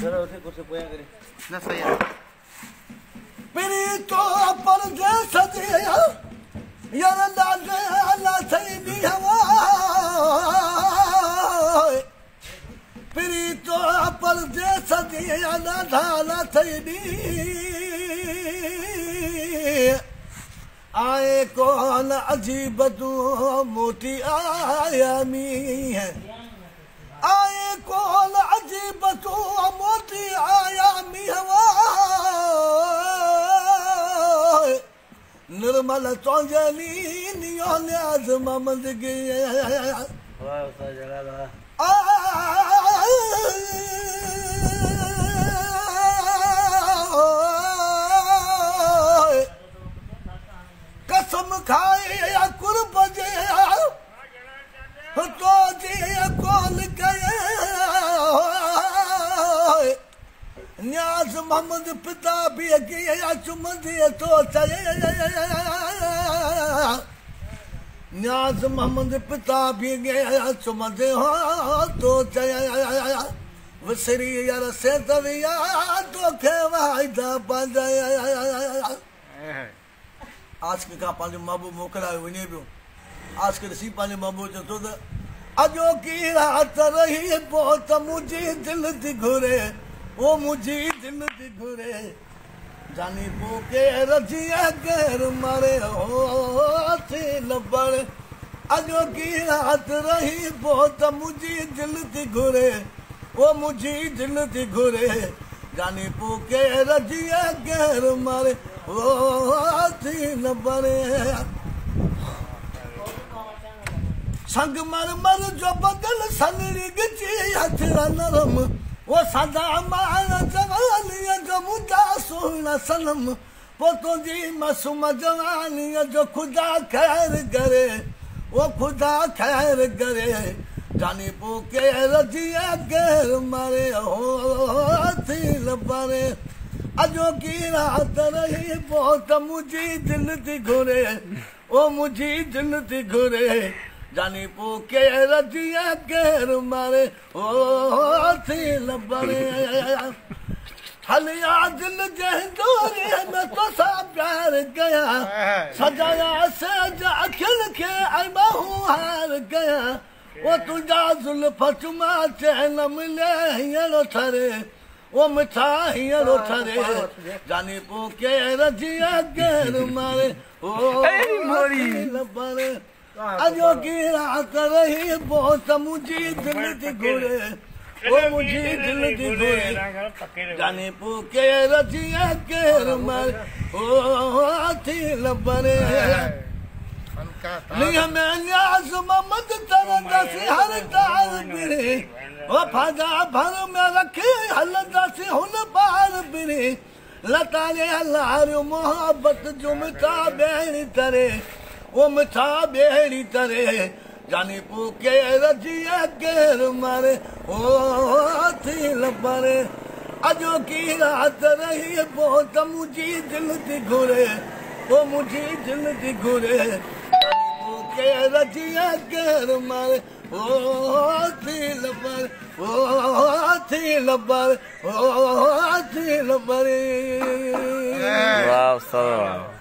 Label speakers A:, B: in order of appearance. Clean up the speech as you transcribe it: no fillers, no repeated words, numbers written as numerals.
A: जरा उसे कुछ पोया करे
B: ना सही है
C: परी तो परदेस दिया यार लागे अल्लाह सैदी हवा परी तो परदेस दिया अल्लाह सैदी आए कौन अजीब तू मोटी आया मी है आए कौन अजीब तू मोटी आया मी हवा निर्मल चौजली नियोले आज ममद गए
A: वाह उसा जगह ला कसम खाए कुर्ब जे तो जे कौन गए न्याज मोहम्मद पिता भी गया चुमदे तो चले न्याज मोहम्मद पिता भी गया चुमदे हो तो चले वसरी यार से तविया तो खेवाइदा पंजा आज के का पाले बाबू मोकला वने पियो आज के सी पाले बाबू चतो त अजो की रात रही बहुत मुझे दिल दी घुरे ओ मुझे दिल दी घुरे जानी पो के रजिया घर मारे हो थी लबड़ अजो की रात रही बहुत मुझे दिल दी घुरे ओ मुझे दिल दी घुरे जानी पो के रजिया घर मारे थी लबड़े संग मर मर जो बदल सनरी गिची हथरा नरम वो सदा मारा जवानी जो मुदा सोना सनम पोतो जी मासूम जवानी जो खुदा खैर करे वो खुदा खैर करे जानी पो के रजिया गैर मारे हो थी लबड़े अजो की रात रही बहुत मुझे दिल दी घुरे ओ मुझे दिल दी घुरे जानी पो के रजिया गैर मारे ओ थी लबड़े हलिया दिल जहदोरे में तो सा प्यार गया सजाया से अखिल के आई बहु हार गया वो तुझा जुल्फ चुमा चैन मिले हियरो थरे वो मिठाई रो थरे जानी पो के रजिया गैर मारे ओ मोरी लबड़े अजो की रात रही बहुत मुझे दिल दी घुरे ओ मुझे दिल दी घुरे जानी पो के रजिया गैर मारे ओ थी लबड़े नहीं हमें न्याज मोहम्मद तरंदा से हर तार बिरे ओ फाजा भर में रखे हलदा से हुन पार बिरे लतारे अल्लाह मोहब्बत जो मिठा बेड़ी तरे वो मिठा बेड़ी तरे जानी पो के रजिया गैर मारे ओ थी लबड़े अजो की रात रही बहुत मुझे दिल दी घुरे ओ मुझे दिल दी घुरे के रजिया गैर मारे ओ थी लबड़ ओ थी लबड़ ओ थी लबड़ वाह सर